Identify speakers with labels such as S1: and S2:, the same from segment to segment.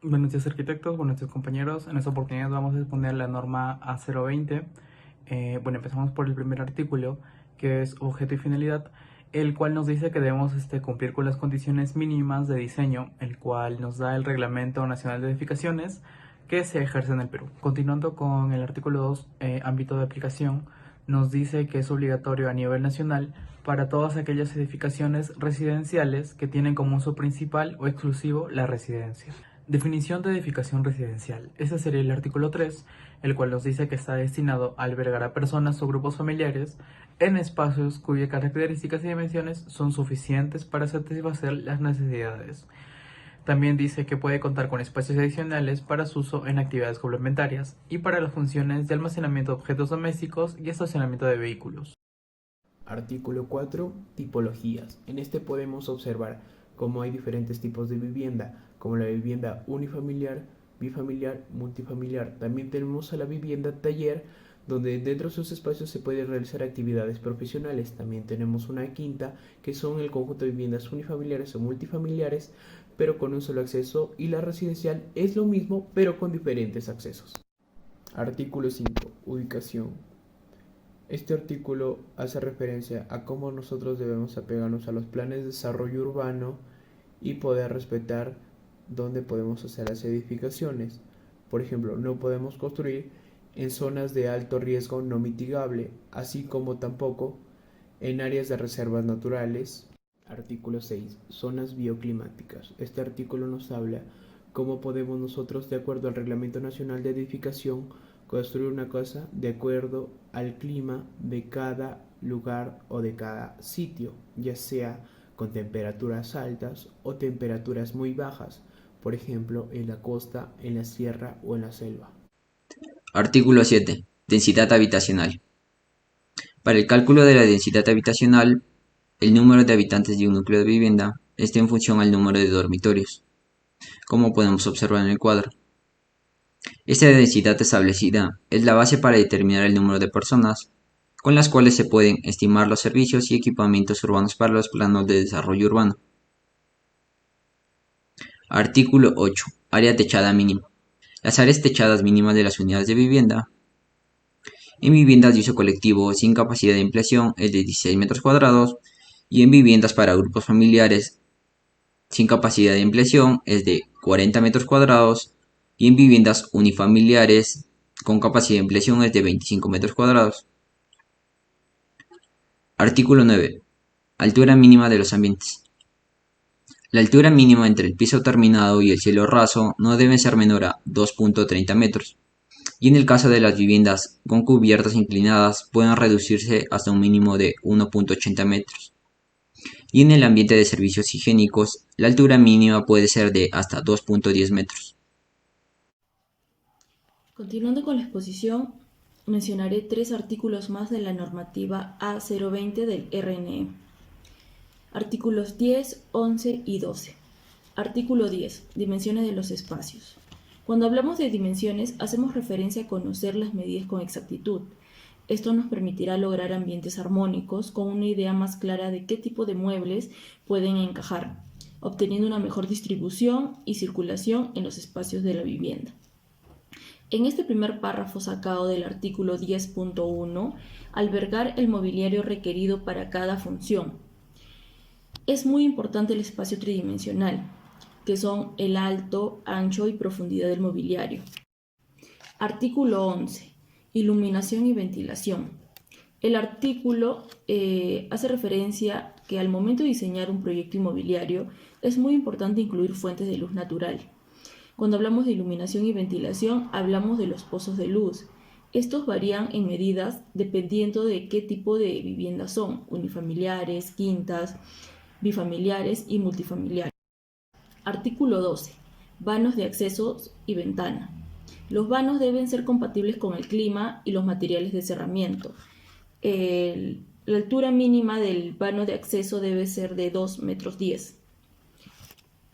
S1: Buenos días arquitectos, buenos días compañeros. En esta oportunidad vamos a exponer la norma A020. Empezamos por el primer artículo, que es objeto y finalidad, el cual nos dice que debemos cumplir con las condiciones mínimas de diseño, el cual nos da el Reglamento Nacional de Edificaciones que se ejerce en el Perú. Continuando con el artículo 2, ámbito de aplicación, nos dice que es obligatorio a nivel nacional para todas aquellas edificaciones residenciales que tienen como uso principal o exclusivo la residencia. Definición de edificación residencial. Ese sería el artículo 3, el cual nos dice que está destinado a albergar a personas o grupos familiares en espacios cuyas características y dimensiones son suficientes para satisfacer las necesidades. También dice que puede contar con espacios adicionales para su uso en actividades complementarias y para las funciones de almacenamiento de objetos domésticos y estacionamiento de vehículos.
S2: Artículo 4. Tipologías. En este podemos observar cómo hay diferentes tipos de vivienda, como la vivienda unifamiliar, bifamiliar, multifamiliar. También tenemos a la vivienda taller, donde dentro de sus espacios se pueden realizar actividades profesionales. También tenemos una quinta, que son el conjunto de viviendas unifamiliares o multifamiliares, pero con un solo acceso, y la residencial es lo mismo, pero con diferentes accesos. Artículo 5. Ubicación. Este artículo hace referencia a cómo nosotros debemos apegarnos a los planes de desarrollo urbano y poder respetar dónde podemos hacer las edificaciones. Por ejemplo, no podemos construir en zonas de alto riesgo no mitigable, así como tampoco en áreas de reservas naturales. Artículo 6. Zonas bioclimáticas. Este artículo nos habla cómo podemos nosotros, de acuerdo al Reglamento Nacional de Edificación, construir una casa de acuerdo al clima de cada lugar o de cada sitio, ya sea con temperaturas altas o temperaturas muy bajas, por ejemplo en la costa, en la sierra o en la selva.
S3: Artículo 7. Densidad habitacional. Para el cálculo de la densidad habitacional, el número de habitantes de un núcleo de vivienda está en función al número de dormitorios, como podemos observar en el cuadro. Esta densidad establecida es la base para determinar el número de personas con las cuales se pueden estimar los servicios y equipamientos urbanos para los planos de desarrollo urbano. Artículo 8. Área techada mínima. Las áreas techadas mínimas de las unidades de vivienda en viviendas de uso colectivo sin capacidad de ampliación es de 16 metros cuadrados y en viviendas para grupos familiares sin capacidad de ampliación es de 40 metros cuadrados y en viviendas unifamiliares con capacidad de ampliación es de 25 metros cuadrados. Artículo 9. Altura mínima de los ambientes. La altura mínima entre el piso terminado y el cielo raso no debe ser menor a 2.30 metros, y en el caso de las viviendas con cubiertas inclinadas pueden reducirse hasta un mínimo de 1.80 metros. Y en el ambiente de servicios higiénicos, la altura mínima puede ser de hasta 2.10 metros.
S4: Continuando con la exposición, mencionaré 3 artículos más de la normativa A020 del RNE. Artículos 10, 11 y 12. Artículo 10. Dimensiones de los espacios. Cuando hablamos de dimensiones, hacemos referencia a conocer las medidas con exactitud. Esto nos permitirá lograr ambientes armónicos con una idea más clara de qué tipo de muebles pueden encajar, obteniendo una mejor distribución y circulación en los espacios de la vivienda. En este primer párrafo sacado del artículo 10.1, albergar el mobiliario requerido para cada función. Es muy importante el espacio tridimensional, que son el alto, ancho y profundidad del mobiliario. Artículo 11. Iluminación y ventilación. El artículo hace referencia que al momento de diseñar un proyecto inmobiliario es muy importante incluir fuentes de luz natural. Cuando hablamos de iluminación y ventilación, hablamos de los pozos de luz. Estos varían en medidas dependiendo de qué tipo de viviendas son, unifamiliares, quintas, bifamiliares y multifamiliares. Artículo 12. Vanos de accesos y ventana. Los vanos deben ser compatibles con el clima y los materiales de cerramiento. La altura mínima del vano de acceso debe ser de 2,10 metros.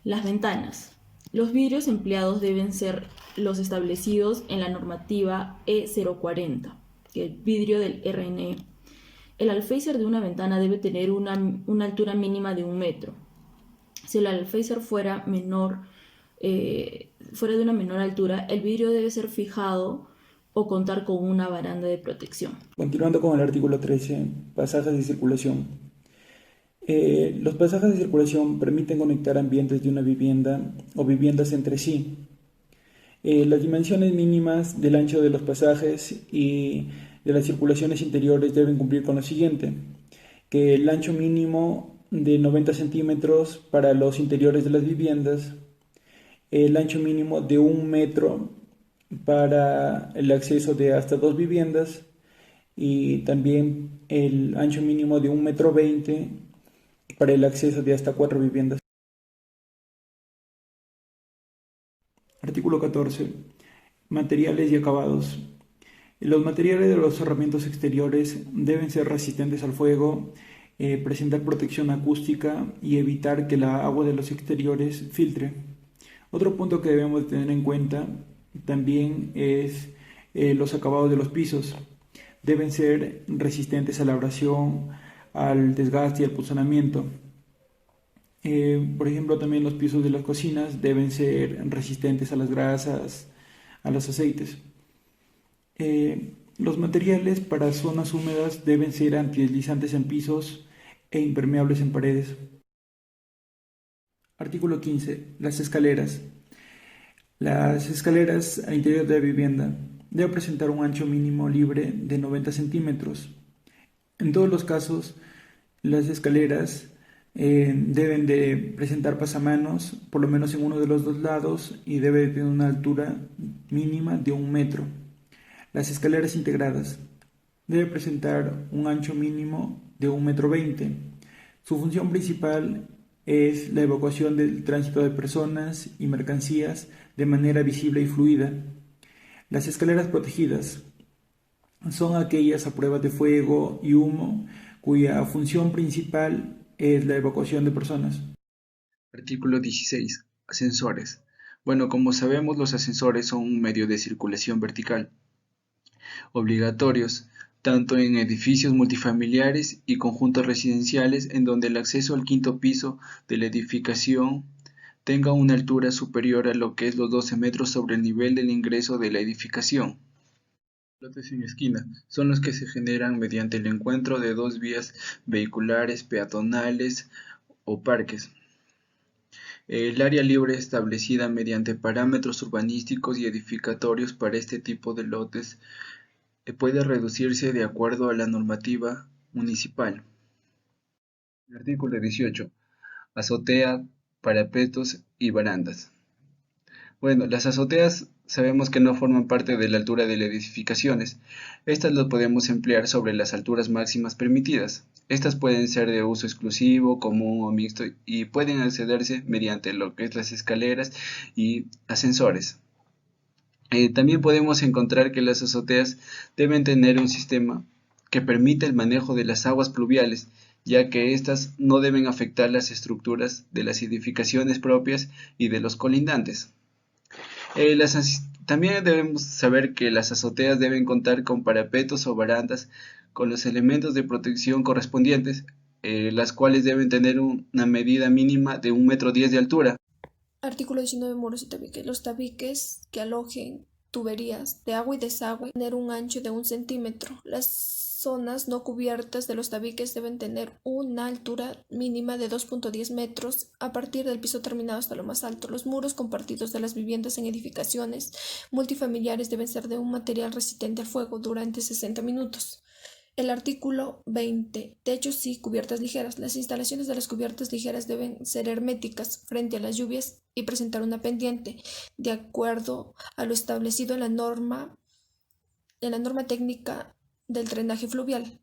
S4: Las ventanas. Los vidrios empleados deben ser los establecidos en la normativa E040, que es el vidrio del RNE. El alféizar de una ventana debe tener una altura mínima de 1 metro. Si el alféizar fuera menor fuera de una menor altura, el vidrio debe ser fijado o contar con una baranda de protección.
S5: Continuando con el artículo 13, pasajes de circulación. Los pasajes de circulación permiten conectar ambientes de una vivienda o viviendas entre sí. Las dimensiones mínimas del ancho de los pasajes y de las circulaciones interiores deben cumplir con lo siguiente: que el ancho mínimo de 90 centímetros para los interiores de las viviendas, el ancho mínimo de 1 metro para el acceso de hasta 2 viviendas y también el ancho mínimo de 1,20 m para el acceso de hasta 4 viviendas. Artículo 14. Materiales y acabados. Los materiales de los cerramientos exteriores deben ser resistentes al fuego, presentar protección acústica y evitar que la agua de los exteriores filtre. Otro punto que debemos tener en cuenta también es los acabados de los pisos. Deben ser resistentes a la abrasión, al desgaste y al punzonamiento. Por ejemplo, también los pisos de las cocinas deben ser resistentes a las grasas, a los aceites. Los materiales para zonas húmedas deben ser antideslizantes en pisos e impermeables en paredes. Artículo 15. Las escaleras. Las escaleras al interior de la vivienda deben presentar un ancho mínimo libre de 90 centímetros. En todos los casos, las escaleras deben de presentar pasamanos por lo menos en uno de los dos lados y debe tener una altura mínima de 1 metro. Las escaleras integradas deben presentar un ancho mínimo de 1,20 m. Su función principal es la evacuación del tránsito de personas y mercancías de manera visible y fluida. Las escaleras protegidas son aquellas a prueba de fuego y humo cuya función principal es la evacuación de personas.
S6: Artículo 16. Ascensores. Bueno, como sabemos, los ascensores son un medio de circulación vertical, obligatorios, tanto en edificios multifamiliares y conjuntos residenciales en donde el acceso al quinto piso de la edificación tenga una altura superior a lo que es los 12 metros sobre el nivel del ingreso de la edificación. Los lotes sin esquina son los que se generan mediante el encuentro de dos vías vehiculares, peatonales o parques. El área libre establecida mediante parámetros urbanísticos y edificatorios para este tipo de lotes puede reducirse de acuerdo a la normativa municipal. Artículo 18. Azotea, parapetos y barandas. Bueno, las azoteas sabemos que no forman parte de la altura de las edificaciones. Estas las podemos emplear sobre las alturas máximas permitidas. Estas pueden ser de uso exclusivo, común o mixto y pueden accederse mediante lo que es las escaleras y ascensores. También podemos encontrar que las azoteas deben tener un sistema que permita el manejo de las aguas pluviales, ya que éstas no deben afectar las estructuras de las edificaciones propias y de los colindantes. También debemos saber que las azoteas deben contar con parapetos o barandas con los elementos de protección correspondientes, las cuales deben tener una medida mínima de 1,10 m de altura.
S7: Artículo 19. Muros y tabiques. Los tabiques que alojen tuberías de agua y desagüe deben tener un ancho de 1 centímetro. Las zonas no cubiertas de los tabiques deben tener una altura mínima de 2,10 metros a partir del piso terminado hasta lo más alto. Los muros compartidos de las viviendas en edificaciones multifamiliares deben ser de un material resistente al fuego durante 60 minutos. El artículo 20. Techos y cubiertas ligeras. Las instalaciones de las cubiertas ligeras deben ser herméticas frente a las lluvias y presentar una pendiente, de acuerdo a lo establecido en la norma técnica del drenaje fluvial.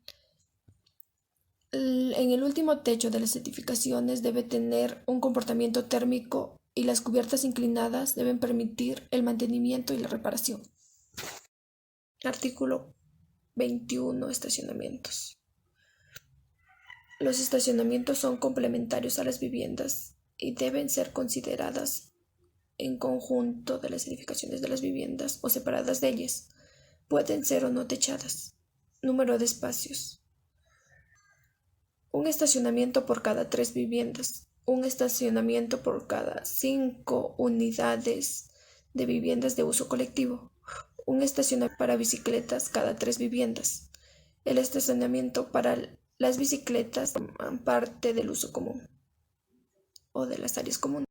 S7: En el último techo de las edificaciones debe tener un comportamiento térmico y las cubiertas inclinadas deben permitir el mantenimiento y la reparación. Artículo 21. Estacionamientos. Los estacionamientos son complementarios a las viviendas y deben ser consideradas en conjunto de las edificaciones de las viviendas o separadas de ellas. Pueden ser o no techadas. Número de espacios. Un estacionamiento por cada 3 viviendas. un estacionamiento por cada 5 unidades de viviendas de uso colectivo, un estacionamiento para bicicletas cada 3 viviendas. El estacionamiento para las bicicletas forman parte del uso común o de las áreas comunes.